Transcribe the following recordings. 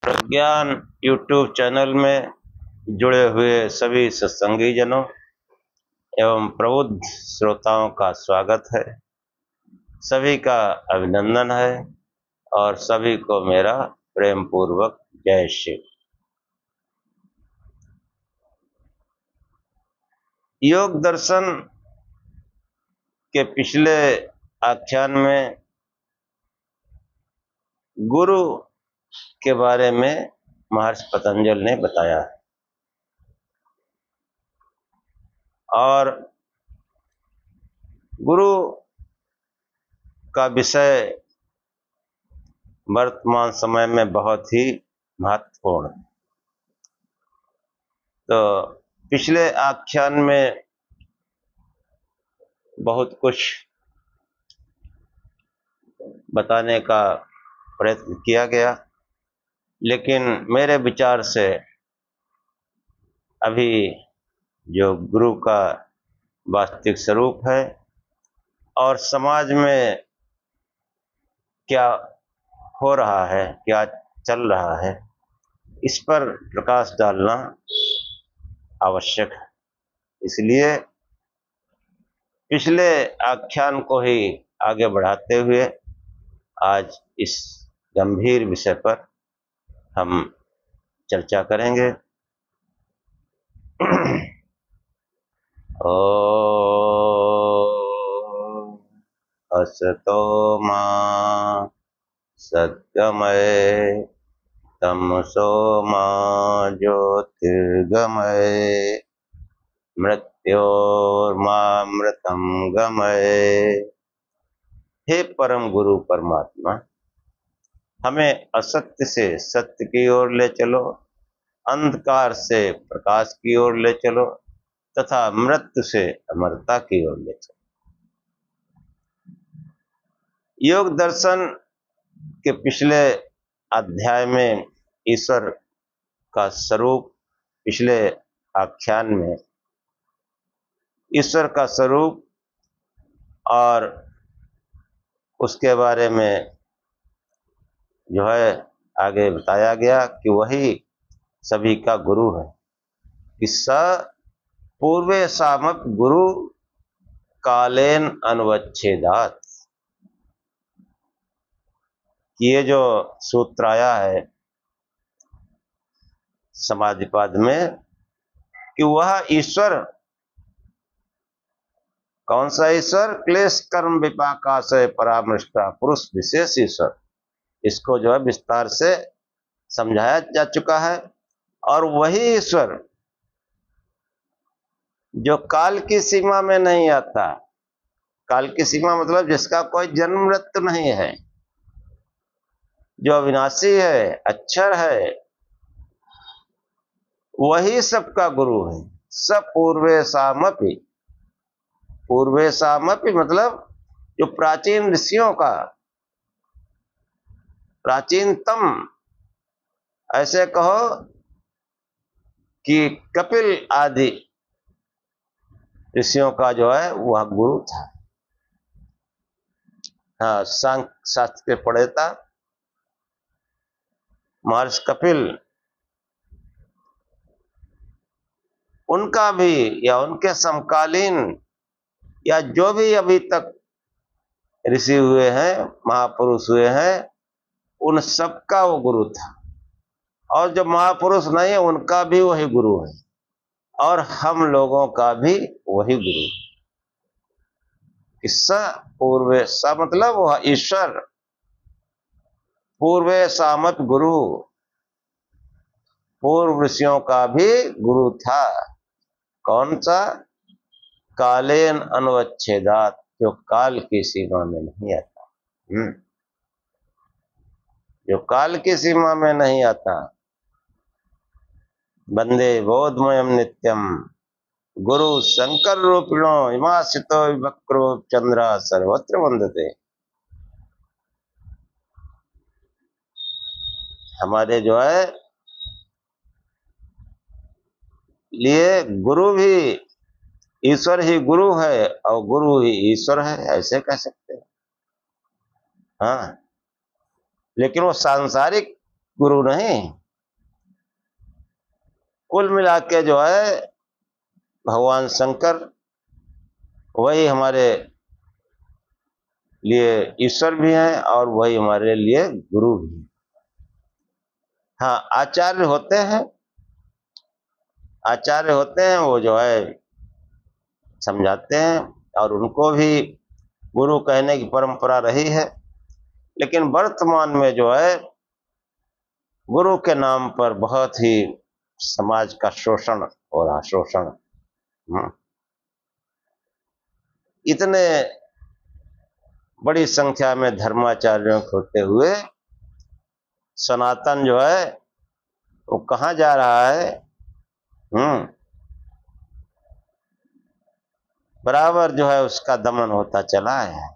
प्रज्ञान YouTube channel में जुड़े हुए सभी सत्संगी जनों एवं प्रबुद्ध श्रोताओं का स्वागत है। सभी का अभिनंदन है और सभी को मेरा प्रेम पूर्वक जय शिव। योग दर्शन के पिछले आख्यान में गुरु के बारे में महर्षि पतंजलि ने बताया है और गुरु का विषय वर्तमान समय में बहुत ही महत्वपूर्ण है। तो पिछले आख्यान में बहुत कुछ बताने का प्रयत्न किया गया, लेकिन मेरे विचार से अभी जो गुरु का वास्तविक स्वरूप है और समाज में क्या हो रहा है, क्या चल रहा है, इस पर प्रकाश डालना आवश्यक है। इसलिए पिछले आख्यान को ही आगे बढ़ाते हुए आज इस गंभीर विषय पर हम चर्चा करेंगे। ओम असतो मा सद्गमय तमसो मा ज्योतिर्गमय मृत्योर्मामृतं गमय। हे परम गुरु परमात्मा, हमें असत्य से सत्य की ओर ले चलो, अंधकार से प्रकाश की ओर ले चलो तथा मृत्यु से अमरता की ओर ले चलो। योग दर्शन के पिछले अध्याय में ईश्वर का स्वरूप, पिछले आख्यान में ईश्वर का स्वरूप और उसके बारे में जो है आगे बताया गया कि वही सभी का गुरु है। कि स पूर्वे सामप गुरु कालेन अनुवच्छेदात। ये जो सूत्र आया है समाधिपाद में कि वह ईश्वर, कौन सा ईश्वर? क्लेश कर्म विपाकाशय परामृष्टा पुरुष विशेष ईश्वर। इसको जो है विस्तार से समझाया जा चुका है। और वही ईश्वर जो काल की सीमा में नहीं आता, काल की सीमा मतलब जिसका कोई जन्म मृत्यु नहीं है, जो अविनाशी है, अक्षर है, वही सबका गुरु है। सब पूर्वे सामपि, पूर्वे सामपि मतलब जो प्राचीन ऋषियों का, प्राचीनतम, ऐसे कहो कि कपिल आदि ऋषियों का जो है वह गुरु था। हाँ, सांख्य शास्त्र के प्रणेता महर्षि कपिल, उनका भी या उनके समकालीन या जो भी अभी तक ऋषि हुए हैं, महापुरुष हुए हैं, उन सबका वो गुरु था। और जो महापुरुष नहीं है उनका भी वही गुरु है और हम लोगों का भी वही गुरु। स पूर्वे, स मतलब वह ईश्वर, पूर्वे सामत गुरु, पूर्व ऋषियों का भी गुरु था। कौन सा? कालेन अनुवच्छेदात, जो काल की सीमा में नहीं आता। जो काल की सीमा में नहीं आता। वंदे बोधमयम नित्यम गुरु शंकर रूपिणो हिमासितो विवक्रो चंद्रा सर्वत्र वंदते। हमारे जो है लिए गुरु भी ईश्वर ही गुरु है और गुरु ही ईश्वर है, ऐसे कह सकते हैं। हाँ, लेकिन वो सांसारिक गुरु नहीं। कुल मिला के जो है भगवान शंकर वही हमारे लिए ईश्वर भी हैं और वही हमारे लिए गुरु भी हैं। हाँ, आचार्य होते हैं, आचार्य होते हैं, वो जो है समझाते हैं और उनको भी गुरु कहने की परंपरा रही है। लेकिन वर्तमान में जो है गुरु के नाम पर बहुत ही समाज का शोषण हो रहा, शोषण। इतने बड़ी संख्या में धर्माचार्यों के होते हुए सनातन जो है वो कहाँ जा रहा है? बराबर जो है उसका दमन होता चला है।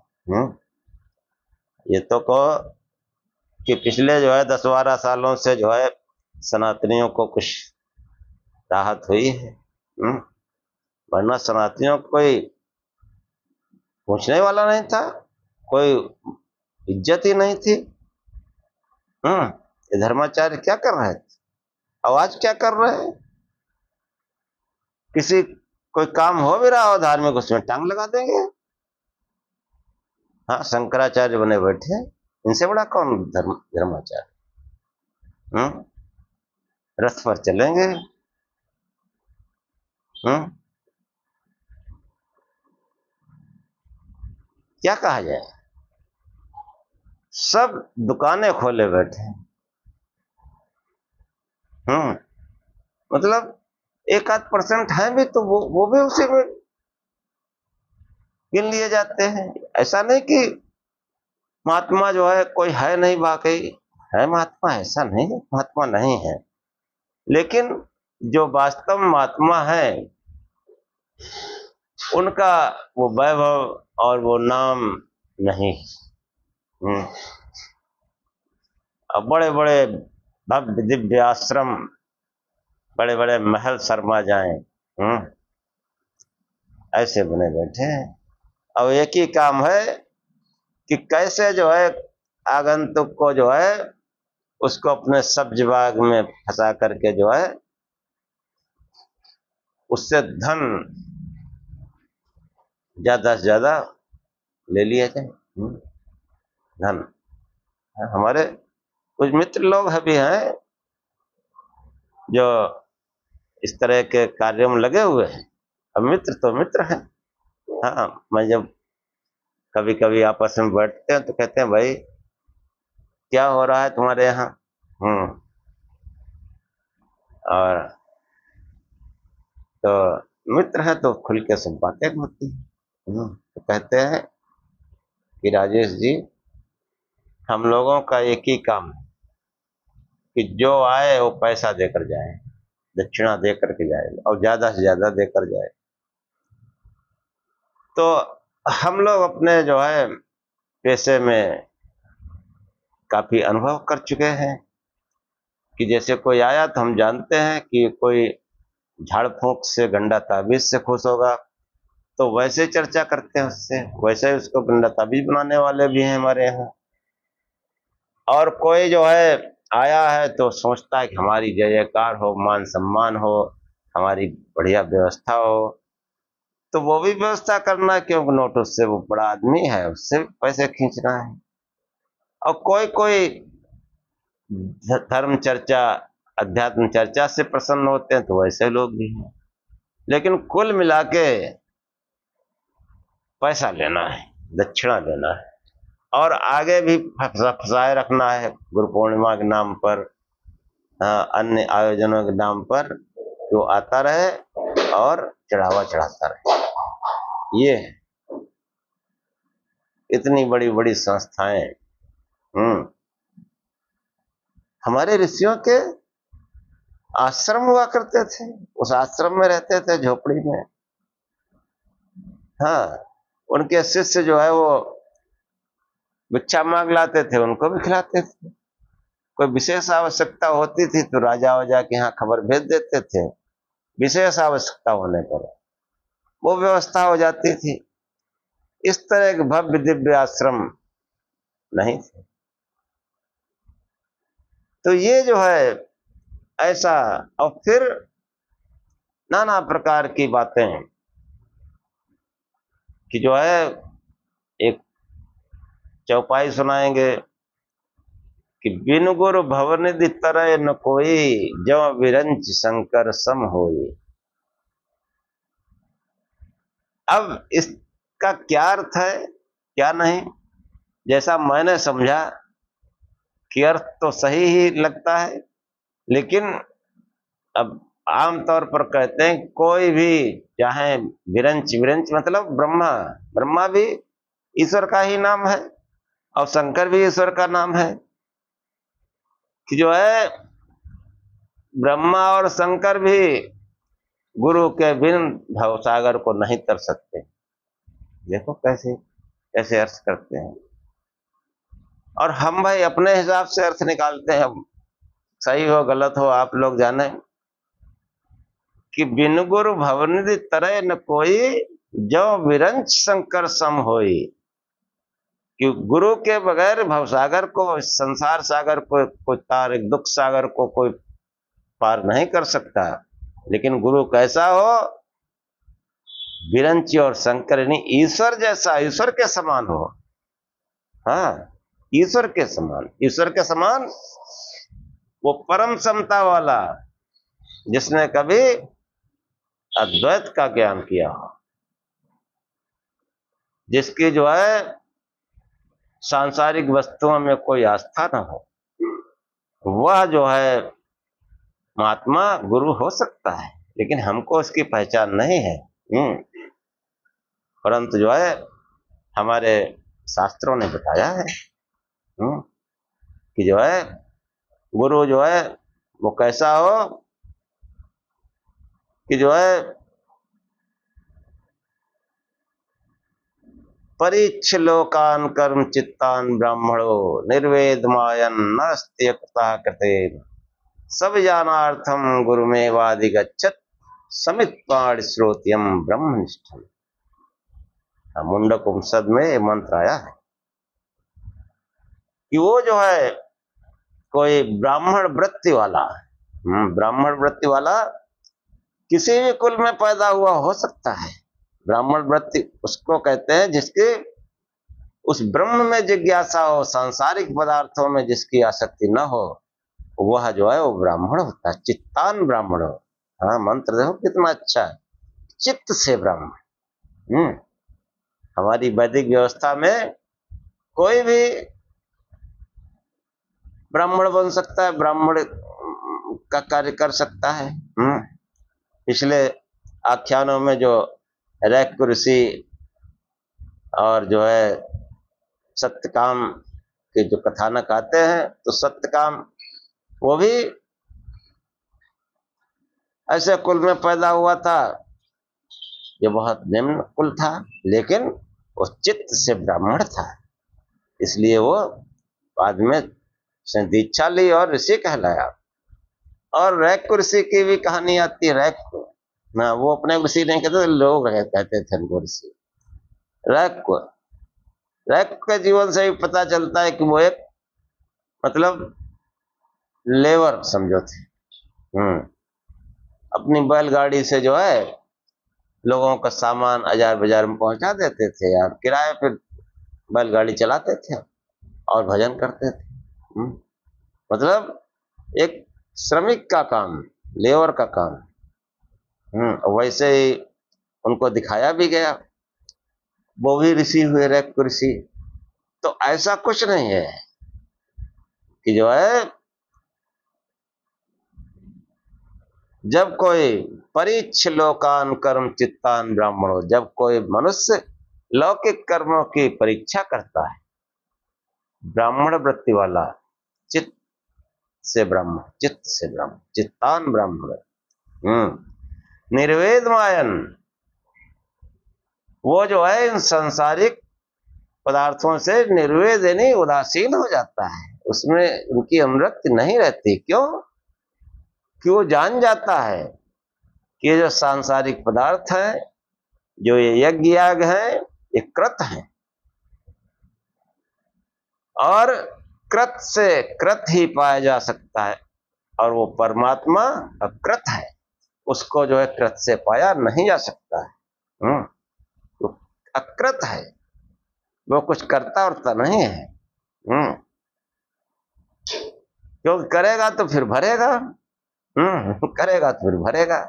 ये तो कहो कि पिछले जो है 10-12 सालों से जो है सनातनियों को कुछ राहत हुई है, वरना सनातनियों को कोई पूछने वाला नहीं था, कोई इज्जत ही नहीं थी। ये धर्माचार्य क्या कर रहे थे, आवाज क्या कर रहे हैं? किसी कोई काम हो भी रहा हो धार्मिक, उसमें टांग लगा देंगे। हाँ, शंकराचार्य बने बैठे, इनसे बड़ा कौन धर्माचार्य? रथ पर चलेंगे। क्या कहा जाए, सब दुकानें खोले बैठे। मतलब 1-8% है भी तो वो भी उसी में गिन लिए जाते हैं। ऐसा नहीं कि महात्मा जो है कोई है नहीं, वाकई है महात्मा, ऐसा नहीं महात्मा नहीं है, लेकिन जो वास्तव में महात्मा है उनका वो वैभव और वो नाम नहीं। अब बड़े बड़े भव्य दिव्य आश्रम, बड़े बड़े महल शर्मा जाएं, ऐसे बने बैठे हैं। अब एक ही काम है कि कैसे जो है आगंतुक को जो है उसको अपने सब्ज बाग में फंसा करके जो है उससे धन ज्यादा से ज्यादा ले लिया जाए। धन, हमारे कुछ मित्र लोग भी हैं जो इस तरह के कार्यों में लगे हुए हैं। अब मित्र तो मित्र हैं। हाँ, मैं जब कभी कभी आपस में बैठते हैं तो कहते हैं भाई क्या हो रहा है तुम्हारे यहाँ? और तो मित्र है तो खुल के सब बातें होती है। तो कहते हैं कि राजेश जी, हम लोगों का एक ही काम है कि जो आए वो पैसा देकर जाए, दक्षिणा देकर के जाए और ज्यादा से ज्यादा देकर जाए। तो हम लोग अपने जो है पेशे में काफी अनुभव कर चुके हैं कि जैसे कोई आया तो हम जानते हैं कि कोई झाड़ फूंक से, गंडा ताबीज से खुश होगा तो वैसे चर्चा करते हैं उससे, वैसे उसको गंडा ताबीज बनाने वाले भी हैं हमारे यहाँ। और कोई जो है आया है तो सोचता है कि हमारी जय जयकार हो, मान सम्मान हो, हमारी बढ़िया व्यवस्था हो, तो वो भी व्यवस्था करना है, क्योंकि नोट उससे वो बड़ा आदमी है, उससे पैसे खींचना है। और कोई कोई धर्म चर्चा, अध्यात्म चर्चा से प्रसन्न होते हैं तो वैसे लोग भी हैं। लेकिन कुल मिला के पैसा लेना है, दक्षिणा देना है और आगे भी फंसाए रखना है गुरु पूर्णिमा के नाम पर, अन्य आयोजनों के नाम पर, जो आता रहे और चढ़ावा चढ़ाता रहे। ये इतनी बड़ी बड़ी संस्थाएं। हमारे ऋषियों के आश्रम हुआ करते थे, उस आश्रम में रहते थे, झोपड़ी में। हाँ, उनके शिष्य जो है वो भिक्षा मांग लाते थे, उनको भी खिलाते थे। कोई विशेष आवश्यकता होती थी तो राजा वाजा के यहाँ खबर भेज देते थे, विशेष आवश्यकता होने पर वो व्यवस्था हो जाती थी। इस तरह के भव्य दिव्य आश्रम नहीं थे। तो ये जो है ऐसा, और फिर नाना प्रकार की बातें कि जो है एक चौपाई सुनाएंगे कि बिनु गुरु भवनिधि तरह न कोई, जो विरंच शंकर सम होई। अब इसका क्या अर्थ है क्या नहीं, जैसा मैंने समझा कि अर्थ तो सही ही लगता है, लेकिन अब आमतौर पर कहते हैं कोई भी, चाहे विरंच, विरंच मतलब ब्रह्मा, ब्रह्मा भी ईश्वर का ही नाम है और शंकर भी ईश्वर का नाम है, कि जो है ब्रह्मा और शंकर भी गुरु के बिन भवसागर को नहीं तर सकते। देखो कैसे कैसे अर्थ करते हैं, और हम भाई अपने हिसाब से अर्थ निकालते हैं, सही हो गलत हो आप लोग जाने, कि बिन गुरु भवनिधि तरह न कोई, जो विरंच शंकर सम होई। कि गुरु के बगैर भवसागर को, संसार सागर को कोई तार, दुख सागर को कोई पार नहीं कर सकता, लेकिन गुरु कैसा हो, विरंच और शंकर यानी ईश्वर जैसा, ईश्वर के समान हो। हाँ, ईश्वर के समान, ईश्वर के समान, वो परम समता वाला जिसने कभी अद्वैत का ज्ञान किया हो, जिसकी जो है सांसारिक वस्तुओं में कोई आस्था न हो, वह जो है महात्मा गुरु हो सकता है, लेकिन हमको उसकी पहचान नहीं है। परंतु जो है हमारे शास्त्रों ने बताया है कि जो है गुरु जो है वो कैसा हो, कि जो है परीक्ष लोकान कर्म चित्तान ब्राह्मणो, निर्वेद मायन नस्त्य कृते, सब जानार्थम गुरुमेवादि गच्छत, समित्वाड़ श्रोत्यम ब्रह्मनिष्ठम। मुंडक उपनिषद में ये मंत्र आया है कि वो जो है कोई ब्राह्मण वृत्ति वाला, ब्राह्मण वृत्ति वाला किसी भी कुल में पैदा हुआ हो सकता है। ब्राह्मण वृत्ति उसको कहते हैं जिसके उस ब्रह्म में जिज्ञासा हो, सांसारिक पदार्थों में जिसकी आसक्ति न हो, वह जो है वो ब्राह्मण होता है। चित्तान ब्राह्मण हो। हाँ, मंत्र देखो कितना अच्छा है, चित्त से ब्राह्मण। हमारी वैदिक व्यवस्था में कोई भी ब्राह्मण बन सकता है, ब्राह्मण का कार्य कर सकता है। पिछले आख्यानों में जो रैक ऋषि और जो है सत्यकाम के जो कथानक आते हैं, तो सत्यकाम वो भी ऐसे कुल में पैदा हुआ था, ये बहुत निम्न कुल था, लेकिन वो चित्त से ब्राह्मण था, इसलिए वो बाद में दीक्षा ली और ऋषि कहलाया। और रैक ऋषि की भी कहानी आती है। रैक ना, वो अपने ऋषि नहीं कहते, लोग कहते थे उनको ऋषि। रैक के जीवन से भी पता चलता है कि वो एक मतलब लेबर समझो थे। अपनी बैलगाड़ी से जो है लोगों का सामान बाजार बाजार में पहुंचा देते थे, यार किराए पे बैलगाड़ी चलाते थे और भजन करते थे। मतलब एक श्रमिक का काम, लेबर का काम। वैसे ही उनको दिखाया भी गया, वो भी ऋषि हुए, रैक ऋषि। तो ऐसा कुछ नहीं है कि जो है जब कोई परीक्ष लोकान कर्म चित्तान ब्राह्मणों, जब कोई मनुष्य लौकिक कर्मों की परीक्षा करता है, ब्राह्मण वृत्ति वाला, चित्त से ब्राह्मण, चित्त से ब्राह्मण, चित्तान ब्राह्मण, निर्वेद मायन, वो जो है इन सांसारिक पदार्थों से निर्वेद यानी उदासीन हो जाता है, उसमें उनकी अनुरक्ति नहीं रहती। क्यों? कि वो जान जाता है कि ये जो सांसारिक पदार्थ है, जो ये यज्ञ याग है, ये कृत है, और कृत से कृत ही पाया जा सकता है, और वो परमात्मा अकृत है, उसको जो है कृत से पाया नहीं जा सकता है। वो अकृत है, वो कुछ करता उरता नहीं है। क्योंकि करेगा तो फिर भरेगा। करेगा तो फिर भरेगा।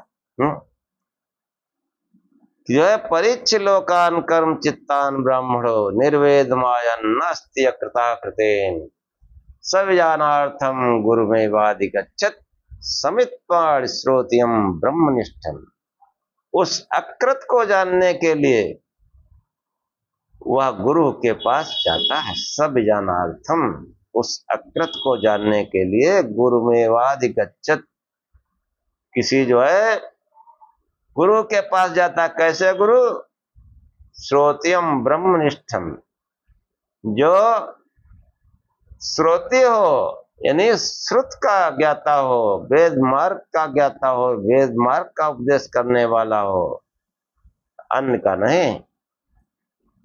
जो है परिच्छ लोकान कर्म चित्तान ब्राह्मणो निर्वेद मायन नास्ति अकृता कृतेन सविजानार्थम गुरुमेवाधिगच्छत् समित्वाड़ श्रोतियम ब्रह्मनिष्ठम। उस अकृत को जानने के लिए वह गुरु के पास जाता है। सविजानार्थम, उस अकृत को जानने के लिए गुरुमेवाधिगच्छत्, किसी जो है गुरु के पास जाता। कैसे गुरु? श्रोतियम ब्रह्मनिष्ठम, जो श्रोति हो, यानी श्रुत का ज्ञाता हो, वेद मार्ग का ज्ञाता हो, वेद मार्ग का उपदेश करने वाला हो, अन्य का नहीं।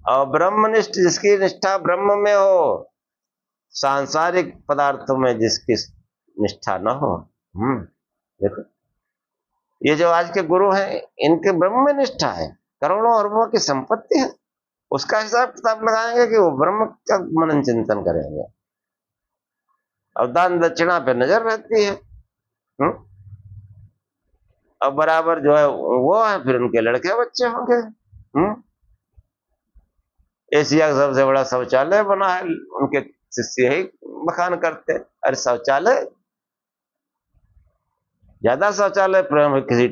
और ब्रह्मनिष्ठ, जिसकी निष्ठा ब्रह्म में हो, सांसारिक पदार्थों में जिसकी निष्ठा न हो। देखो ये जो आज के गुरु हैं, इनके ब्रह्म में निष्ठा है, करोड़ों अरबों की संपत्ति है, उसका हिसाब किताब लगाएंगे कि वो ब्रह्म का मनन चिंतन करेंगे, और दान दक्षिणा पे नजर रहती है। अब बराबर जो है वो है, फिर उनके लड़के बच्चे होंगे। एशिया का सबसे बड़ा शौचालय बना है, उनके शिष्य ही बखान करते। अरे शौचालय, ज्यादा शौचालय प्रेम, किसी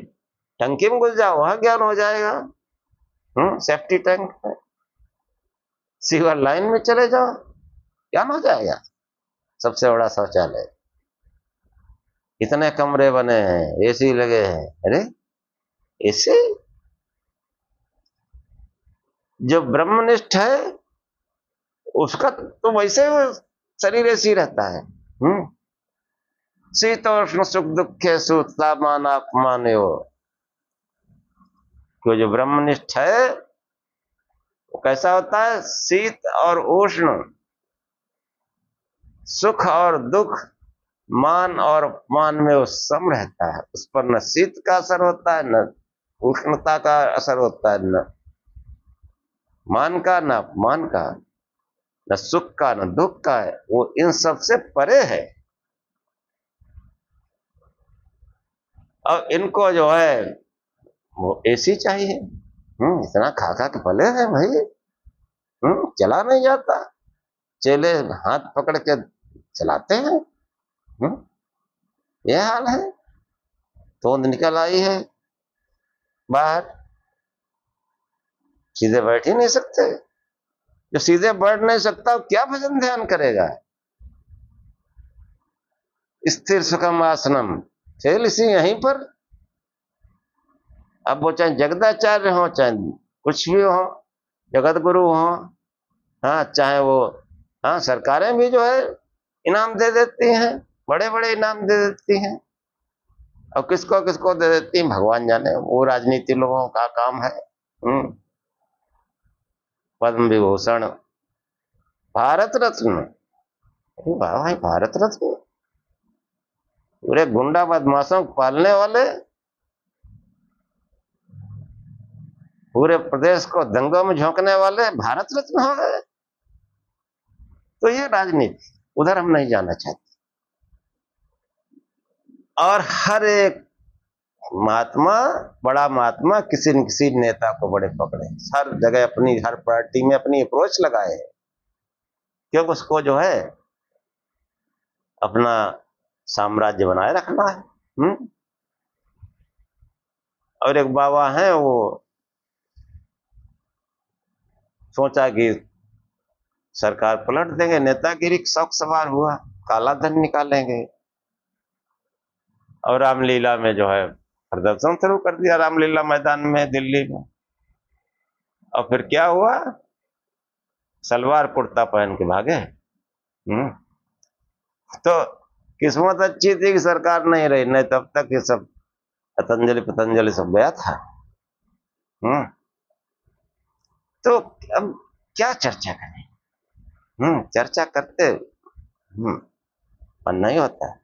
टंकी में घुस जाओ, वहां ज्ञान हो जाएगा। सेफ्टी टैंक है, सीवर लाइन में चले जाओ, ज्ञान हो जाएगा। सबसे बड़ा शौचालय, इतने कमरे बने हैं, एसी लगे हैं। अरे एसी, जो ब्रह्मनिष्ठ है उसका तो वैसे वो शरीर ऐसी रहता है। शीतोष्ण सुख दुखे तापमान अपमान हो। तो जो ब्रह्मनिष्ठ है वो कैसा होता है? शीत और उष्ण, सुख और दुख, मान और अपमान में वो सम रहता है। उस पर न शीत का असर होता है, न उष्णता का असर होता है, न मान का, न अपमान का, न सुख का, न दुख का है। वो इन सब से परे है। और इनको जो है वो एसी चाहिए। इतना खा खा के पले हैं भाई, चला नहीं जाता। चेले हाथ पकड़ के चलाते हैं। यह हाल है। तोंद निकल आई है बाहर, सीधे बैठ ही नहीं सकते। जो सीधे बैठ नहीं सकता क्या भजन ध्यान करेगा? स्थिर सुखम आसनम, फेल इसी यहीं पर। अब वो चाहे जगदाचार्य हो, चाहे कुछ भी हो, जगत गुरु हो, चाहे वो, सरकारें भी जो है इनाम दे देती हैं, बड़े बड़े इनाम दे देती हैं। और किसको किसको दे देती हैं भगवान जाने, वो राजनीति लोगों का काम है। पद्म विभूषण, भारत रत्न, भाई भारत रत्न, पूरे गुंडा बदमाशों को पालने वाले, पूरे प्रदेश को दंगों में झोंकने वाले भारत रत्न हो गए। तो ये राजनीति, उधर हम नहीं जाना चाहते। और हर एक महात्मा, बड़ा महात्मा किसी न किसी नेता को बड़े पकड़े, हर जगह अपनी, हर पार्टी में अपनी अप्रोच लगाए, क्योंकि उसको जो है अपना साम्राज्य बनाए रखना है। और एक बाबा हैं, वो सोचा कि सरकार पलट देंगे, नेतागिरी शौक सवार हुआ, काला धन निकालेंगे। और रामलीला में जो है प्रदर्शन शुरू कर दिया, रामलीला मैदान में दिल्ली में। और फिर क्या हुआ? सलवार कुर्ता पहन के भागे। तो किस्मत अच्छी थी कि सरकार नहीं रही, नहीं तब तक ये सब पतंजलि सब गया था। तो अब क्या चर्चा करें? चर्चा करते मन नहीं होता है।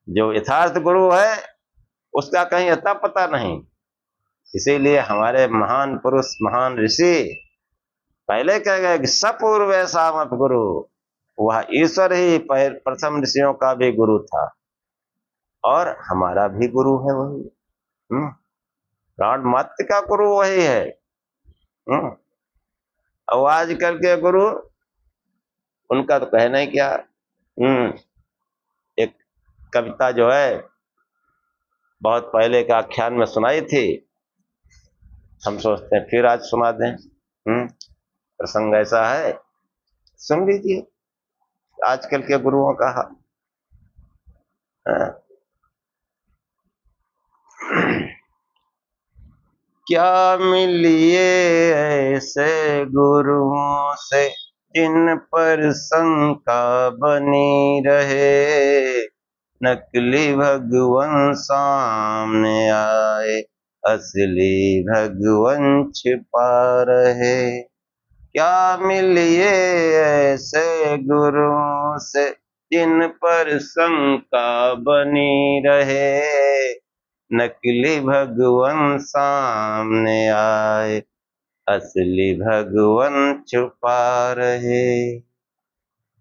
जो यथार्थ गुरु है उसका कहीं अता पता नहीं। इसीलिए हमारे महान पुरुष, महान ऋषि पहले कह गए कि सपूर्व सामप गुरु, वह ईश्वर ही प्रथम ऋषियों का भी गुरु था और हमारा भी गुरु है वही। प्राण मात्र का गुरु वही है। और आजकल के गुरु, उनका तो कहना ही क्या। एक कविता जो है बहुत पहले का आख्यान में सुनाई थी, हम सोचते हैं फिर आज सुना दें। प्रसंग ऐसा है, सुन लीजिए आजकल के गुरुओं का। क्या मिलिए ऐसे गुरुओं से जिन पर शंका बनी रहे, नकली भगवान सामने आए, असली भगवान छिपा रहे। क्या मिलिए ऐसे गुरुओं से जिन पर शंका बनी रहे, नकली भगवान सामने आए, असली भगवान छुपा रहे।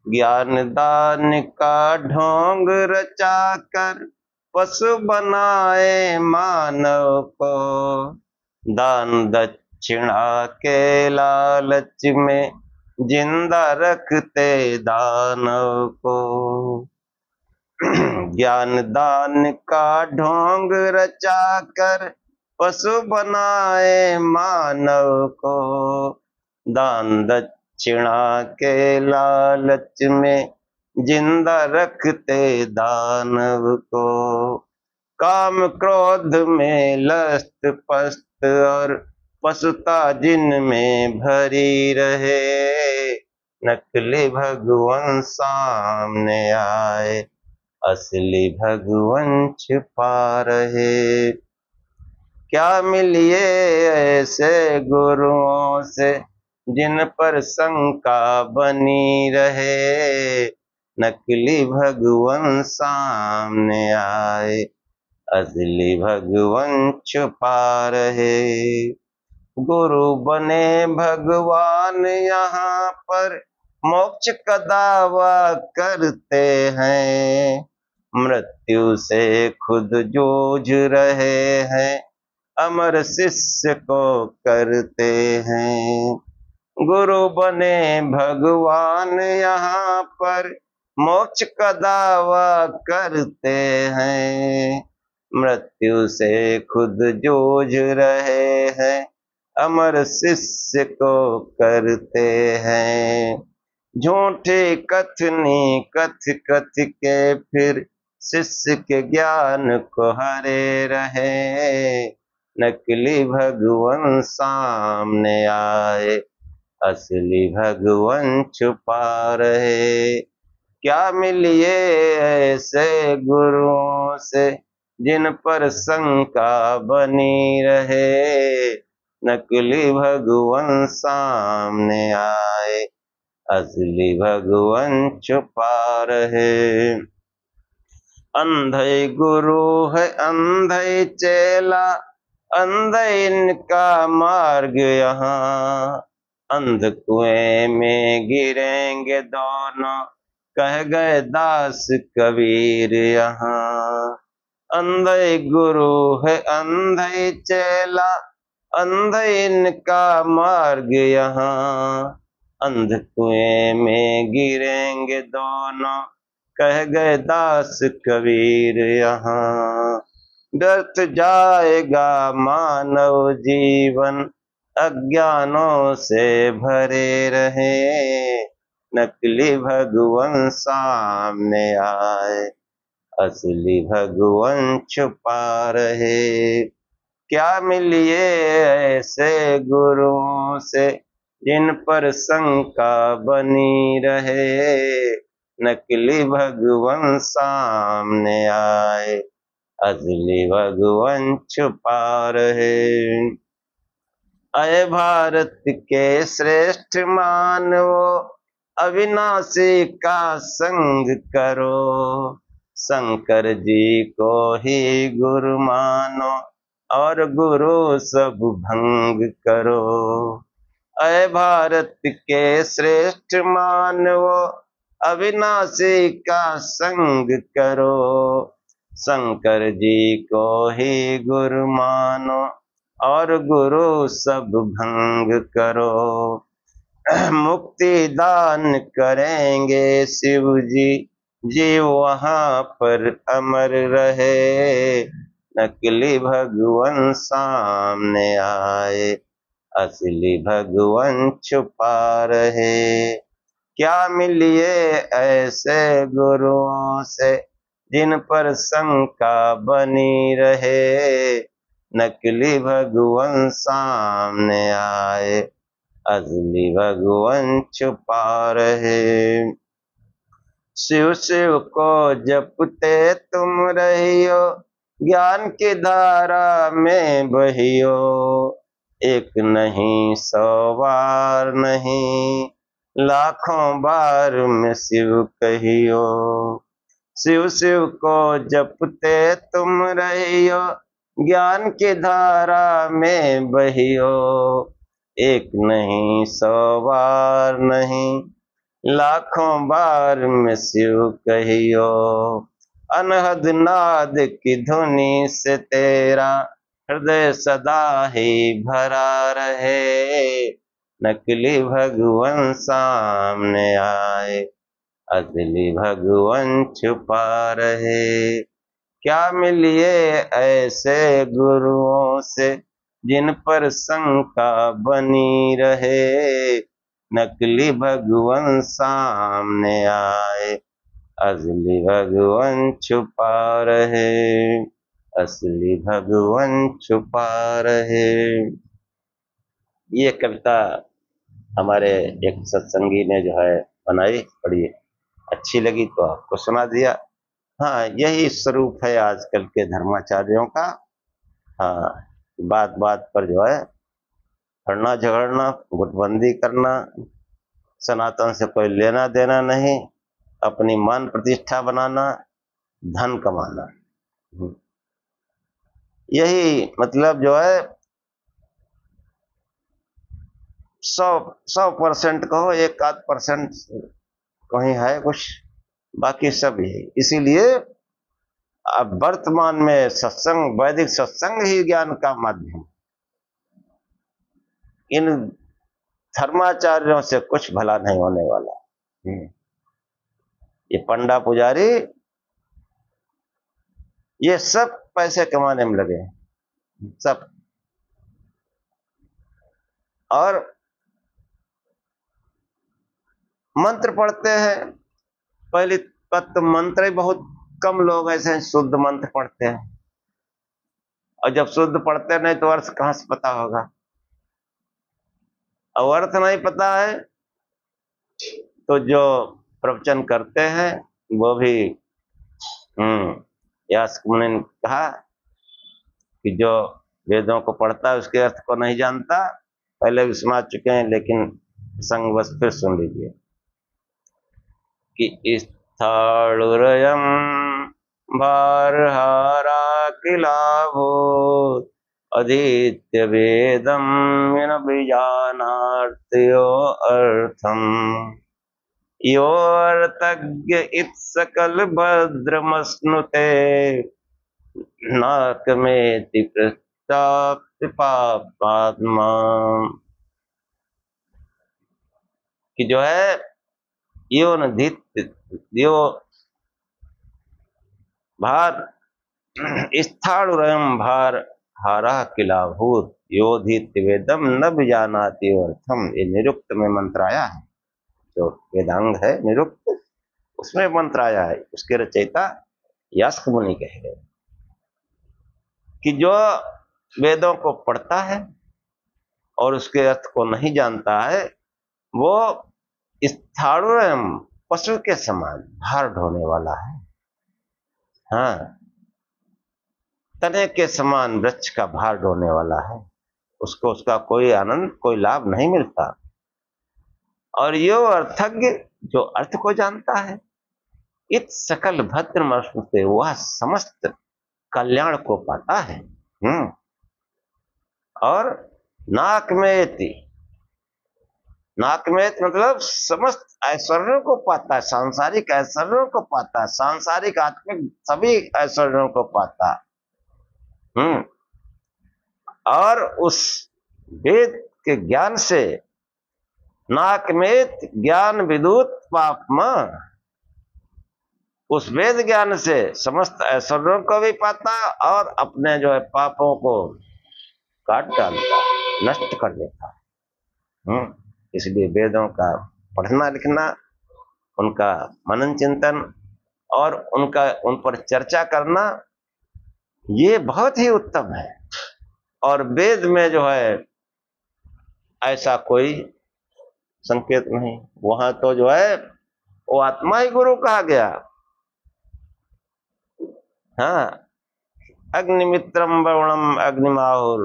ज्ञान दान का ढोंग रचा कर पशु बनाए मानव को, दान दक्षिणा के लालच में जिंदा रखते दानव को। ज्ञान दान का ढोंग रचा कर पशु बनाए मानव को, दान दक्षिणा के लालच में जिंदा रखते दानव को। काम क्रोध में लस्त पस्त और पशुता जिनमें भरी रहे, नकली भगवान सामने आए, असली भगवान छिपा रहे। क्या मिलिए ऐसे गुरुओं से जिन पर शंका बनी रहे, नकली भगवान सामने आए, असली भगवान छुपा रहे। गुरु बने भगवान यहाँ पर मोक्ष का दावा करते हैं, मृत्यु से खुद जूझ रहे हैं, अमर शिष्य को करते हैं। गुरु बने भगवान यहाँ पर मोक्ष का दावा करते हैं, मृत्यु से खुद जूझ रहे हैं, अमर शिष्य को करते हैं। झूठी कथनी कथ कथ के फिर शिष्य के ज्ञान को हरे रहे, नकली भगवान सामने आए, असली भगवान छुपा रहे। क्या मिलिए ऐसे गुरुओं से जिन पर शंका बनी रहे, नकली भगवान सामने आए, असली भगवान छुपा रहे। अंधे गुरु है अंधे चेला, अंधे इनका मार्ग यहाँ, अंध कुएं में गिरेंगे दोनों, कह गए दास कबीर यहाँ। अंधे गुरु है अंधे चेला, अंधे इनका मार्ग यहाँ, अंध कुएं में गिरेंगे दोनों, कह गए दास कबीर यहाँ। व्यर्थ जाएगा मानव जीवन, अज्ञानों से भरे रहे, नकली भगवान सामने आए, असली भगवान छुपा रहे। क्या मिलिए ऐसे गुरुओं से जिन पर शंका बनी रहे, नकली भगवान सामने आए, असली भगवान छुपा रहे। अय भारत के श्रेष्ठ मानवो, अविनाशी का संग करो, शंकर जी को ही गुरु मानो, और गुरु सब भंग करो। अय भारत के श्रेष्ठ मानवो, अविनाशी का संग करो, शंकर जी को ही गुरु मानो, और गुरु सब भंग करो। मुक्ति दान करेंगे शिव जी, जीव वहां पर अमर रहे, नकली भगवान सामने आए, असली भगवान छुपा रहे। क्या मिलिए ऐसे गुरुओं से, जिन पर शंका बनी रहे, नकली भगवान सामने आए, असली भगवान छुपा रहे। शिव शिव को जपते तुम रहियो, ज्ञान की धारा में बहियो, एक नहीं 100 बार नहीं, लाखों बार में शिव कहियो। शिव शिव को जपते तुम रहियो, ज्ञान की धारा में बहियो, एक नहीं 100 बार नहीं, लाखों बार में शिव कहियो। अनहद नाद की धुनी से तेरा, हृदय सदा ही भरा रहे, नकली भगवान सामने आए, असली भगवान छुपा रहे। क्या मिलिए ऐसे गुरुओं से, जिन पर शंका बनी रहे, नकली भगवान सामने आए, असली भगवान छुपा रहे, असली भगवान छुपा रहे। ये कविता हमारे एक सत्संगी ने जो है बनाई, बड़ी अच्छी लगी तो आपको सुना दिया। हाँ, यही स्वरूप है आजकल के धर्माचार्यों का। हाँ, बात बात पर जो है लड़ना झगड़ना, गुटबंदी करना, सनातन से कोई लेना देना नहीं, अपनी मान प्रतिष्ठा बनाना, धन कमाना, यही मतलब जो है 100% कहो, 1-8% कहीं है कुछ, बाकी सब यही। इसीलिए अब वर्तमान में सत्संग, वैदिक सत्संग ही ज्ञान का माध्यम। इन धर्माचार्यों से कुछ भला नहीं होने वाला। ये पंडा पुजारी ये सब पैसे कमाने में लगे सब, और मंत्र पढ़ते हैं। पहली बात तो मंत्र ही बहुत कम लोग ऐसे हैं शुद्ध मंत्र पढ़ते हैं, और जब शुद्ध पढ़ते नहीं तो अर्थ कहां से पता होगा। और अर्थ नहीं पता है तो जो प्रवचन करते हैं वो भी यास्क मुनि ने कहा कि जो वेदों को पढ़ता है उसके अर्थ को नहीं जानता। पहले भी सुना चुके हैं, लेकिन संगवश फिर सुन लीजिए कि स्थाणुरयं भारहारा किलाभो, अधीत्य वेदं विन बीजानार्त्यो अर्थम, योऽर्थज्ञ इत सकल भद्रमश्नुते, नाकमेति पृष्ठाप्ति पापात्मा। कि जो है यो नधित यो भार स्थाणुरयं भार हारा किलाभूत, योधित वेदम न विजानाति अर्थम। ये निरुक्त में मंत्र आया है, जो वेदांग है निरुक्त, उसमें मंत्र आया है। उसके रचयिता यास्क मुनि कह रहे कि जो वेदों को पढ़ता है और उसके अर्थ को नहीं जानता है, वो स्थाणुरयं पशु के समान भार ढोने वाला है। हाँ, तने के समान वृक्ष का भार ढोने वाला है, उसको उसका कोई आनंद कोई लाभ नहीं मिलता। और यो अर्थज्ञ जो अर्थ को जानता है, इत सकल भद्रमश्नुते, वह समस्त कल्याण को पाता है। और नाक में मतलब समस्त ऐश्वर्यों को पाता है, सांसारिक ऐश्वर्यों को पाता है, सांसारिक आत्मिक सभी ऐश्वर्यों को पाता है। और उस वेद के ज्ञान से नाकमेत ज्ञान विदुत पापमा, उस वेद ज्ञान से समस्त ऐश्वर्यों को भी पाता और अपने जो है पापों को काट डालता, नष्ट कर देता। इसलिए वेदों का पढ़ना लिखना, उनका मनन चिंतन और उन पर चर्चा करना, ये बहुत ही उत्तम है। और वेद में जो है ऐसा कोई संकेत नहीं, वहां तो जो है वो आत्मा ही गुरु कहा गया। हाँ, अग्निमित्रम वरुणम अग्निमाहुर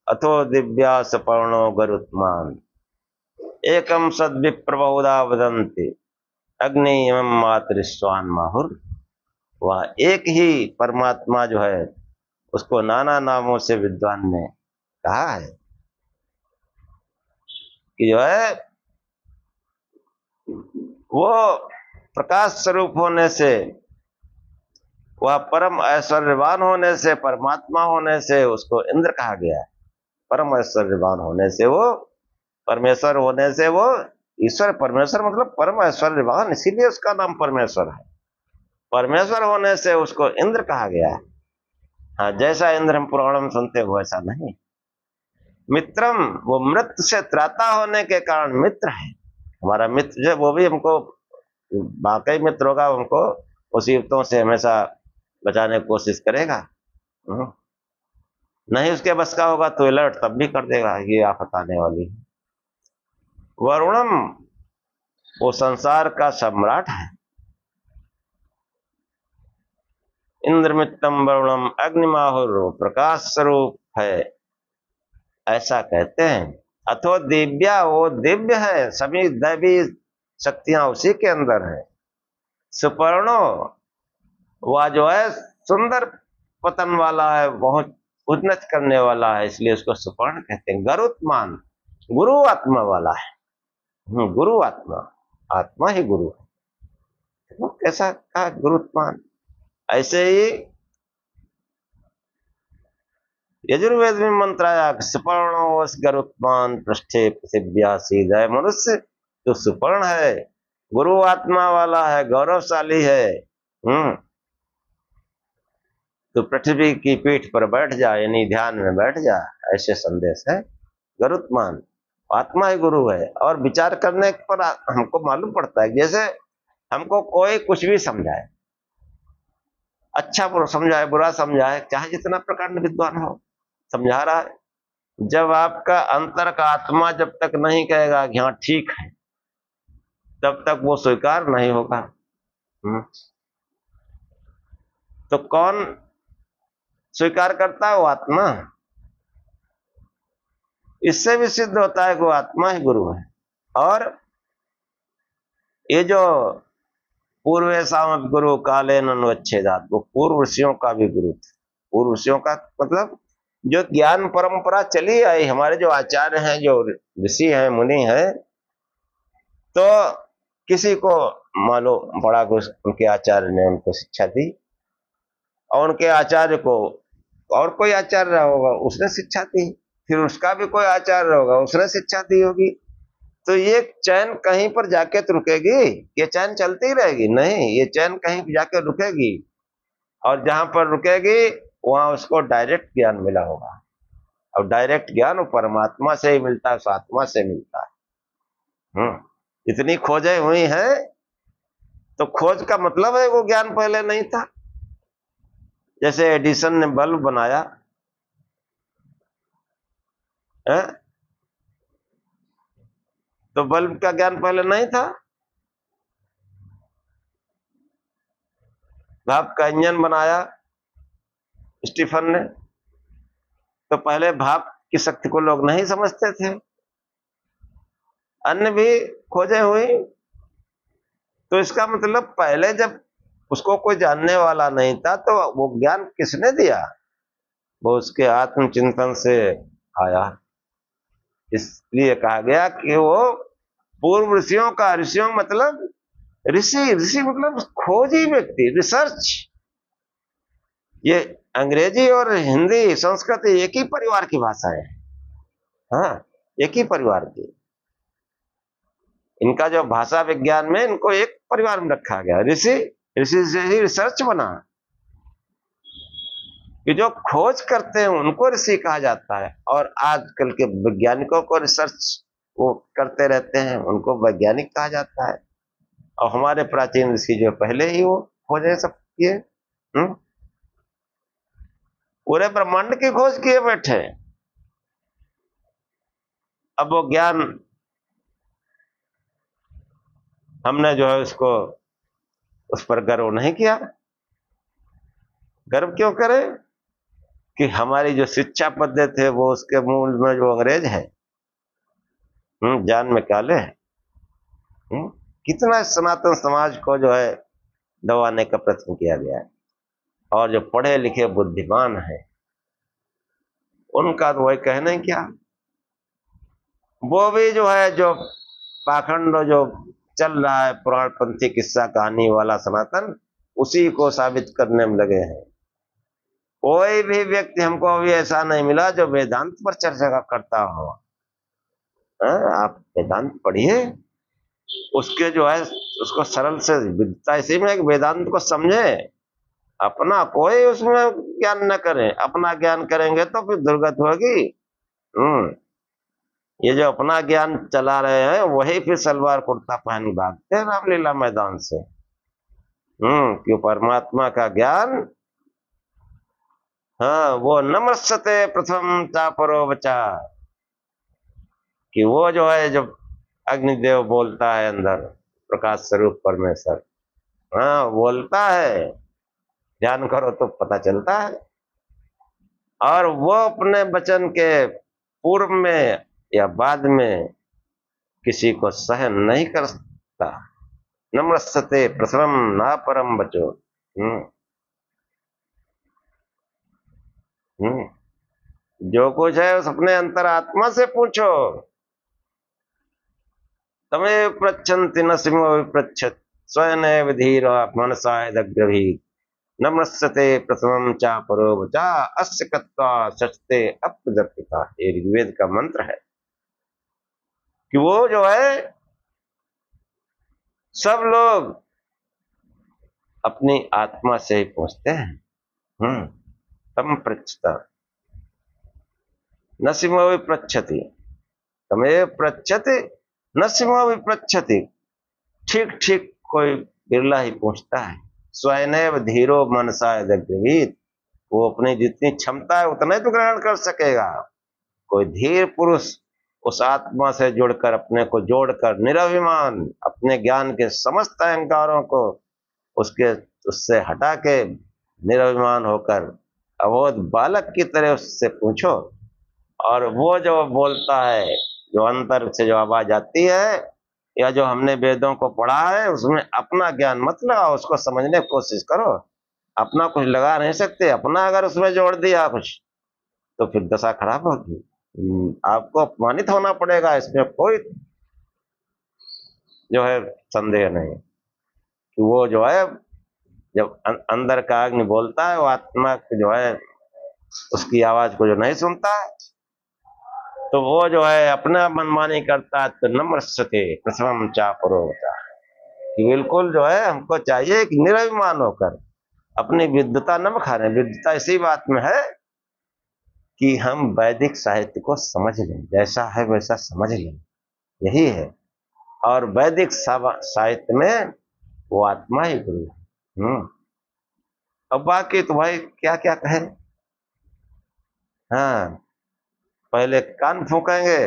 अथो दिव्यास पर्णो गरुत्मान एकम सद्विप्र बहुधा वदन्ति अग्नि एवं मातृस्वान माहुर। वह एक ही परमात्मा जो है उसको नाना नामों से विद्वान ने कहा है कि जो है वो प्रकाश स्वरूप होने से, वह परम ऐश्वर्यवान होने से, परमात्मा होने से उसको इंद्र कहा गया है। परम ऐश्वर्यवान होने से वो, परमेश्वर होने से वो ईश्वर, परमेश्वर मतलब परम ऐश्वर्यवान, इसीलिए उसका नाम परमेश्वर है। परमेश्वर होने से उसको इंद्र कहा गया है। हाँ, जैसा इंद्र हम पुराण में सुनते हो वैसा नहीं। मित्रम, वो मृत्यु से त्राता होने के कारण मित्र है। हमारा मित्र जो वो भी हमको वाकई मित्र होगा, हमको मुसीबतों से हमेशा बचाने की कोशिश करेगा। नहीं उसके बस का होगा तो अलर्ट तब भी कर देगा, ये आफत आने वाली है। वरुणम, वो संसार का सम्राट है। इंद्रमित्रम वरुणम अग्निमाहुर, प्रकाश स्वरूप है, ऐसा कहते हैं। अथो दिव्या, वो दिव्य है, सभी दैवी शक्तियां उसी के अंदर है। सुपर्णो, वह जो है सुंदर पतन वाला है, बहुत उन्नत करने वाला है, इसलिए उसको सुपर्ण कहते हैं। गरुत्मान, गुरु आत्मा वाला है। गुरु आत्मा, आत्मा ही गुरु है। वो कैसा कहा गुरुत्मान? ऐसे ही यजुर्वेद में मंत्र आया, सुपर्णो गरुत्मान पृष्ठे पृथिव्या सीधे। मनुष्य जो सुपर्ण है, गुरु आत्मा वाला है, गौरवशाली है, तो पृथ्वी की पीठ पर बैठ जा, यानी ध्यान में बैठ जा, ऐसे संदेश है। गरुत्मान, आत्मा ही गुरु है। और विचार करने पर हमको मालूम पड़ता है, जैसे हमको कोई कुछ भी समझाए, अच्छा समझाए बुरा समझाए, चाहे जितना प्रकार में विद्वान हो, समझा रहा है, जब आपका अंतर का आत्मा जब तक नहीं कहेगा कि हाँ ठीक है, तब तक वो स्वीकार नहीं होगा। तो कौन स्वीकार करता है? वो आत्मा। इससे भी सिद्ध होता है कि वो आत्मा ही गुरु है। और ये जो पूर्वेशाम गुरु काले अनुच्छेदात, वो पूर्व ऋषियों का भी गुरु था। पूर्व ऋषियों का मतलब जो ज्ञान परंपरा चली आई, हमारे जो आचार्य हैं, जो ऋषि हैं, मुनि हैं, तो किसी को मान लो बड़ा कुछ उनके आचार्य ने उनको शिक्षा दी, और उनके आचार्य को और कोई आचार्य रहा होगा उसने शिक्षा दी, फिर उसका भी कोई आचार्य होगा उसने शिक्षा दी होगी। तो ये चैन कहीं पर जाके तो रुकेगी? ये चैन चलती रहेगी? नहीं, ये चैन कहीं जाके रुकेगी, और जहां पर रुकेगी वहां उसको डायरेक्ट ज्ञान मिला होगा। और डायरेक्ट ज्ञान वो परमात्मा से ही मिलता है, आत्मा से मिलता है। इतनी खोजें हुई हैं, तो खोज का मतलब है वो ज्ञान पहले नहीं था। जैसे एडिसन ने बल्ब बनाया है, तो बल्ब का ज्ञान पहले नहीं था। भाप का इंजन बनाया स्टीफन ने, तो पहले भाप की शक्ति को लोग नहीं समझते थे। अन्य भी खोजें हुई, तो इसका मतलब पहले जब उसको कोई जानने वाला नहीं था तो वो ज्ञान किसने दिया? वो उसके आत्मचिंतन से आया। इसलिए कहा गया कि वो पूर्व ऋषियों का, ऋषियों मतलब ऋषि, ऋषि मतलब खोजी व्यक्ति, रिसर्च। ये अंग्रेजी और हिंदी, संस्कृत एक ही परिवार की भाषा है। हाँ, एक ही परिवार की। इनका जो भाषा विज्ञान में इनको एक परिवार में रखा गया। ऋषि, ऋषि से ही रिसर्च बना कि जो खोज करते हैं उनको ऋषि कहा जाता है, और आजकल के वैज्ञानिकों को रिसर्च वो करते रहते हैं उनको वैज्ञानिक कहा जाता है। और हमारे प्राचीन ऋषि जो पहले ही वो खोजे सब किए, पूरे ब्रह्मांड की खोज किए बैठे। अब वो ज्ञान हमने जो है उसको, उस पर गर्व नहीं किया। गर्व क्यों करें कि हमारी जो शिक्षा पद्धति है वो उसके मूल में जो अंग्रेज है, जान में काले है। कितना सनातन समाज को जो है दबाने का प्रयत्न किया गया है। और जो पढ़े लिखे बुद्धिमान है उनका तो वही कहना है क्या। वो भी जो है जो पाखंड जो चल रहा है पुराणपंथी किस्सा कहानी वाला सनातन, उसी को साबित करने में लगे हैं। कोई भी व्यक्ति हमको अभी ऐसा नहीं मिला जो वेदांत पर चर्चा करता हो। आप वेदांत पढ़िए, उसके जो है उसको सरल से विद्ता इसी में वेदांत को समझे, अपना कोई उसमें ज्ञान न करें। अपना ज्ञान करेंगे तो फिर दुर्गत होगी। ये जो अपना ज्ञान चला रहे हैं वही फिर सलवार कुर्ता पहन भागते हैं रामलीला मैदान से। क्यों? परमात्मा का ज्ञान, हाँ, वो नमस्ते प्रथम चापरो बचा, कि वो जो है जब अग्निदेव बोलता है अंदर, प्रकाश स्वरूप परमेश्वर, हाँ बोलता है, ध्यान करो तो पता चलता है। और वो अपने वचन के पूर्व में या बाद में किसी को सहन नहीं कर सकता। नमस्ते प्रथम ना परम बचो। जो कुछ है उस अपने अंतरात्मा से पूछो। तमेव पृच्छन्ति न सिंहो विपृच्छत् स्वयं धीर मनसा यदग्रहीत् नमस्ते प्रथमं चा परो वचा अस्य कत्वा सचते अप्रदर्पिता। ये ऋग्वेद का मंत्र है कि वो जो है सब लोग अपनी आत्मा से ही पहुंचते हैं। तम पृच्छता न सिंहो विपृच्छति, तमेव पृच्छति न सिंहो विपृच्छति। ठीक ठीक कोई बिरला ही पूछता है। स्वयं धीरो मनसा यदग्रहीत्, वो अपनी जितनी क्षमता है उतना ही तो ग्रहण कर सकेगा। कोई धीर पुरुष उस आत्मा से जुड़कर, अपने को जोड़कर निरभिमान अपने ज्ञान के समस्त अहंकारों को उससे हटा के निरभिमान होकर अबोध बालक की तरह उससे पूछो। और वो जो बोलता है, जो अंतर से जो आवाज आती है, या जो हमने वेदों को पढ़ा है उसमें अपना ज्ञान मत लगाओ, उसको समझने की कोशिश करो। अपना कुछ लगा नहीं सकते। अपना अगर उसमें जोड़ दिया कुछ तो फिर दशा खराब होगी। आपको अपमानित होना पड़ेगा, इसमें कोई जो है संदेह नहीं। कि वो जो है जब अंदर का अग्नि बोलता है, वो आत्मा जो है उसकी आवाज को जो नहीं सुनता है तो वो जो है अपना मनमानी करता है। तो नमस्ते प्रथमं चा परो वचा, कि बिल्कुल जो है हमको चाहिए कि निरभिमान होकर अपनी विद्वता न बखाने। विद्वता इसी बात में है कि हम वैदिक साहित्य को समझ लें, जैसा है वैसा समझ लें, यही है। और वैदिक साहित्य में वो आत्मा ही गुरु है। अब बाकी तो भाई क्या क्या कहे। हाँ, पहले कान फूकेंगे,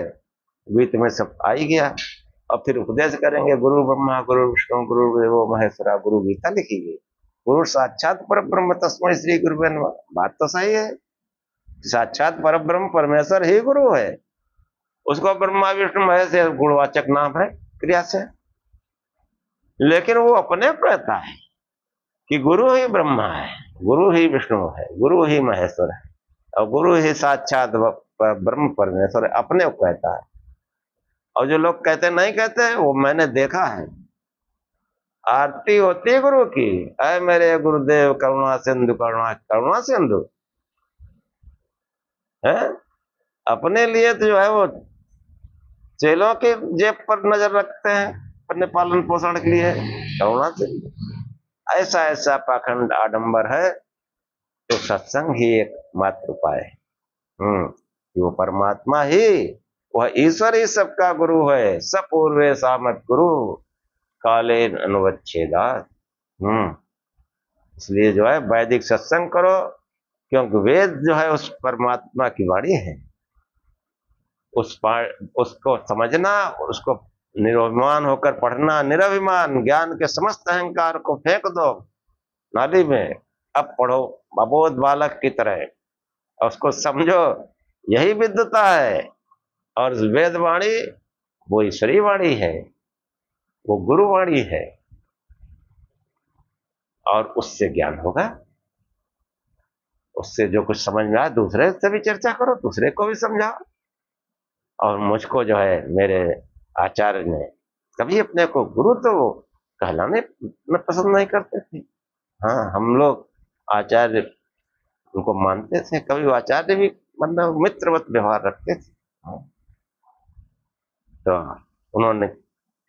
बीच में सब आ ही गया। और फिर उपदेश करेंगे गुरु ब्रह्मा गुरु विष्णु गुरु देवो महेश्वरा, गुरु गीता लिखी गई। गुरु साक्षात पर ब्रह्म तस्मै श्री गुरुवे नमः। बात तो सही है, साक्षात पर ब्रह्म परमेश्वर ही गुरु है। उसको ब्रह्मा विष्णु महेश गुणवाचक नाम है क्रिया से। लेकिन वो अपने को कहता है कि गुरु ही ब्रह्मा है, गुरु ही विष्णु है, गुरु ही महेश्वर है और गुरु ही साक्षात ब्रह्म परमेश्वर है, अपने को कहता है। और जो लोग कहते नहीं कहते, वो मैंने देखा है। आरती होती है गुरु की, अय मेरे गुरुदेव करुणा सिंधु करुणा करुणा सिंधु है। अपने लिए तो जो है वो चेलों के जेब पर नजर रखते हैं अपने पालन पोषण के लिए, करुणा सिंधु। ऐसा ऐसा पाखंड आडंबर है। तो सत्संग ही एक मात्र उपाय है। वो परमात्मा ही, वह ईश्वर ही सबका गुरु है। सपूर्वे सामत गुरु काले अनुवच्छेदात। इसलिए जो है वैदिक सत्संग करो, क्योंकि वेद जो है उस परमात्मा की वाणी है। उसको समझना, उसको निरभिमान होकर पढ़ना, निरभिमान ज्ञान के समस्त अहंकार को फेंक दो नाली में, अब पढ़ो अबोध बालक की तरह, और उसको समझो यही विद्वता है। और वेद वाणी वो ईश्वरी वाणी है, वो गुरु वाणी है, और उससे ज्ञान होगा। उससे जो कुछ समझ में आए दूसरे से भी चर्चा करो, दूसरे को भी समझाओ। और मुझको जो है मेरे आचार्य ने कभी अपने को गुरु तो कहलाने में पसंद नहीं करते थे। हाँ, हम लोग आचार्य उनको मानते थे, कभी वो आचार्य भी मतलब मित्रवत व्यवहार रखते थे। तो उन्होंने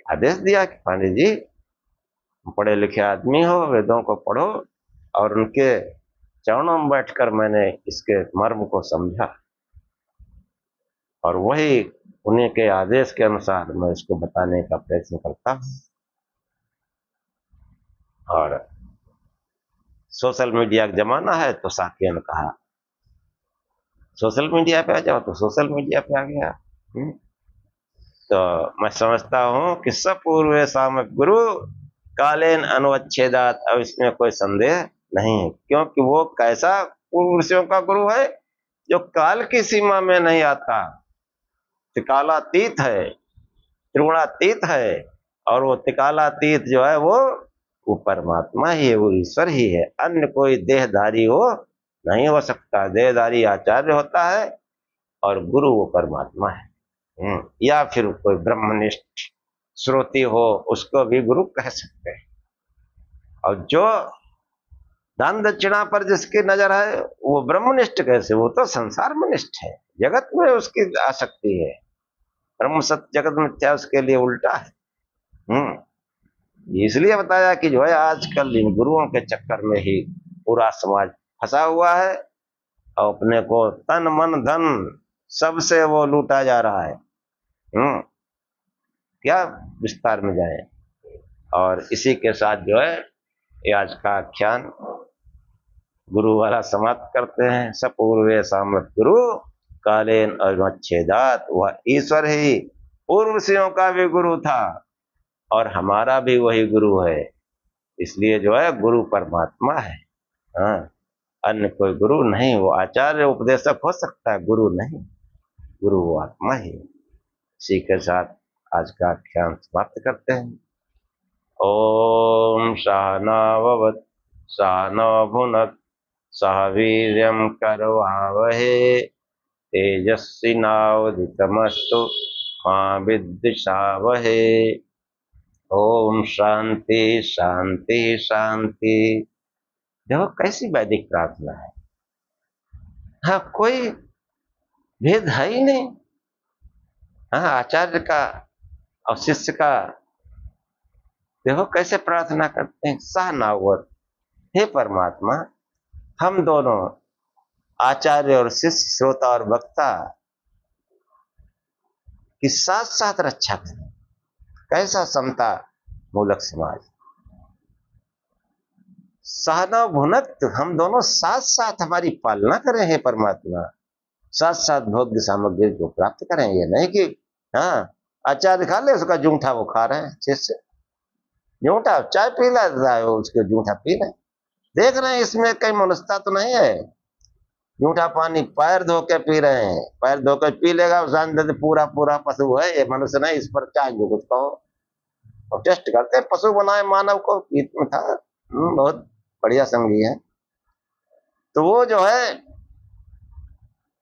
आदेश दिया कि पांडे जी, पढ़े लिखे आदमी हो, वेदों को पढ़ो। और उनके चरणों में बैठकर मैंने इसके मर्म को समझा, और वही उन्हीं के आदेश के अनुसार मैं इसको बताने का प्रयत्न करता हूं। और सोशल मीडिया का जमाना है, तो साथियों ने कहा सोशल मीडिया पे आ जाओ, तो सोशल मीडिया पे आ गया। तो मैं समझता हूं कि सब पूर्व सामक गुरु कालेन अनुच्छेदात। अब इसमें कोई संदेह नहीं है, क्योंकि वो कैसा पूर्व ऋषियों का गुरु है जो काल की सीमा में नहीं आता, त्रिकालातीत है, त्रिगुणातीत है। और वो त्रिकालातीत जो है वो परमात्मा ही है, वो ईश्वर ही है। अन्य कोई देहधारी हो नहीं हो सकता। देहधारी आचार्य होता है और गुरु वो परमात्मा है। या फिर कोई ब्रह्मनिष्ठ श्रोती हो, उसको भी गुरु कह सकते हैं। और जो दान दक्षिणा पर जिसकी नजर है वो ब्रह्मनिष्ठ कैसे? वो तो संसार में निष्ठ है, जगत में उसकी आसक्ति है। ब्रह्म सत्य जगत मिथ्या उसके लिए उल्टा है। इसलिए बताया कि जो है आजकल इन गुरुओं के चक्कर में ही पूरा समाज फंसा हुआ है, और अपने को तन मन धन सबसे वो लूटा जा रहा है। क्या विस्तार में जाए। और इसी के साथ जो है ये आज का आख्यान गुरु वाला समाप्त करते हैं। सपूर्वे सामत गुरु कालेन अनुच्छेदात। वह ईश्वर ही पूर्व ऋषियों का भी गुरु था और हमारा भी वही गुरु है। इसलिए जो है गुरु परमात्मा है। अन्य कोई गुरु नहीं। वो आचार्य उपदेशक हो सकता है, गुरु नहीं। गुरु वो आत्मा ही। इसी के साथ आज का आख्यान समाप्त करते हैं। ओम सहनाववतु सहनौ भुनक्तु सह वीर्यं करवावहे तेजस्विनावधीतमस्तु मा विद्विषावहे। ओम शांति शांति शांति। देखो कैसी वैदिक प्रार्थना है। हाँ, कोई भेद है ही नहीं। हाँ, आचार्य का और शिष्य का देखो कैसे प्रार्थना करते हैं। सहनावत, हे परमात्मा, हम दोनों आचार्य और शिष्य, श्रोता और वक्ता की साथ साथ रक्षा करें। कैसा समता मूलक समाज। सहना भुनक्तु, हम दोनों साथ साथ हमारी पालना करें। हे परमात्मा, साथ साथ भोग्य सामग्री को प्राप्त करें। ये नहीं कि हाँ आचार्य खा ले, उसका जूठा वो खा रहे हैं। शिष्य जूठा चाय पी लेता है, उसके जूठा पी रहे। देख रहे हैं इसमें कहीं मनुष्यता तो नहीं है। जूठा पानी पैर धो के पी रहे हैं। पैर धो के पी लेगा, पूरा पूरा पशु है ये, मनुष्य नहीं। इस पर चाहे जो कुछ कहो, और टेस्ट करते हैं, पशु बनाए मानव को, गीत में था। बहुत बढ़िया संगी है। तो वो जो है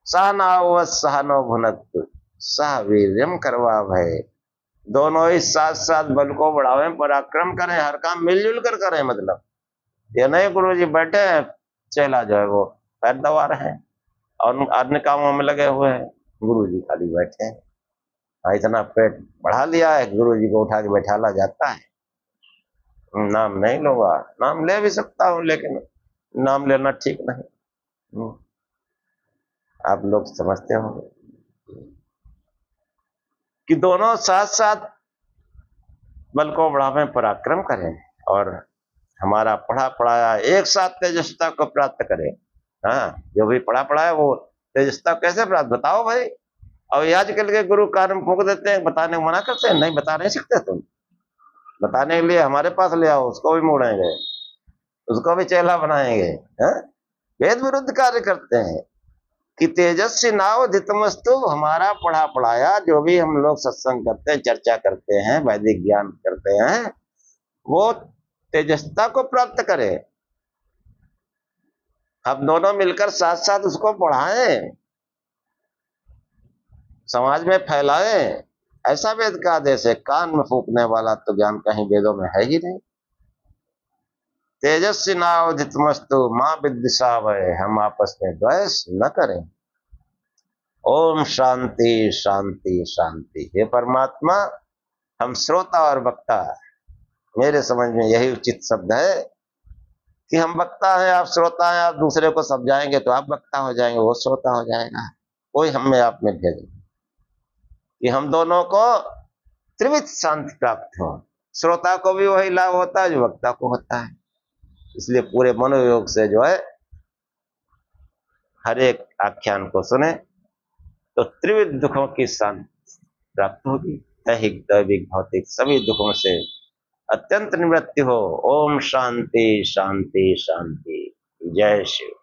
सहनावत सहनो भुनक्तु सह वीर्यम करवा भय, दोनों ही साथ साथ बल को बढ़ावे, पराक्रम करें, हर काम मिलजुल कर करें। मतलब ये नहीं गुरु जी बैठे हैं, चेला जो है वो पैर दबा रहे हैं और अन्य कामों में लगे हुए हैं, गुरु जी खाली बैठे हैं। इतना पेट बढ़ा लिया है, गुरु जी को उठा के बैठाला जाता है। नाम नहीं लूंगा, नाम ले भी सकता हूं लेकिन नाम लेना ठीक नहीं। आप लोग समझते होंगे कि दोनों साथ साथ बल को बढ़ावे, पराक्रम करें और हमारा पढ़ा पढ़ाया एक साथ तेजस्ता को प्राप्त करें। हाँ, जो भी पढ़ा पढ़ा है वो तेजस्ता कैसे प्राप्त, बताओ भाई। और आजकल के गुरु कान में फूंक देते हैं, बताने को मना करते हैं, नहीं बता नहीं सकते तुम, बताने के लिए हमारे पास ले आओ, उसको भी मोड़ेंगे, उसको भी चेला बनाएंगे। वेद विरुद्ध कार्य करते हैं कि तेजस्वी नाव धितमस्तु, हमारा पढ़ा पढ़ाया जो भी हम लोग सत्संग करते हैं, चर्चा करते हैं, वैदिक ज्ञान करते हैं, वो तेजस्ता को प्राप्त करे। हम दोनों मिलकर साथ साथ उसको पढ़ाएं, समाज में फैलाएं। ऐसा वेद का आदेश है। कान में फूकने वाला तो ज्ञान कहीं वेदों में है ही नहीं। तेजस्वी नावधितमस्तु मां विद्विषावह, हम आपस में द्वेष न करें। ओम शांति शांति शांति। हे परमात्मा, हम श्रोता और वक्ता, मेरे समझ में यही उचित शब्द है कि हम वक्ता हैं, आप श्रोता हैं। आप दूसरे को समझाएंगे तो आप वक्ता हो जाएंगे, वो श्रोता हो जाएगा। कोई हमें आप में भेजे कि हम दोनों को त्रिविध शांति प्राप्त हो। श्रोता को भी वही लाभ होता है जो वक्ता को होता है। इसलिए पूरे मनोयोग से जो है हर एक आख्यान को सुने तो त्रिविध दुखों की शांति प्राप्त होगी। दैहिक, दैविक, भौतिक सभी दुखों से अत्यंत निवृत्ति हो। ओम शांति शांति शांति। जय शिव।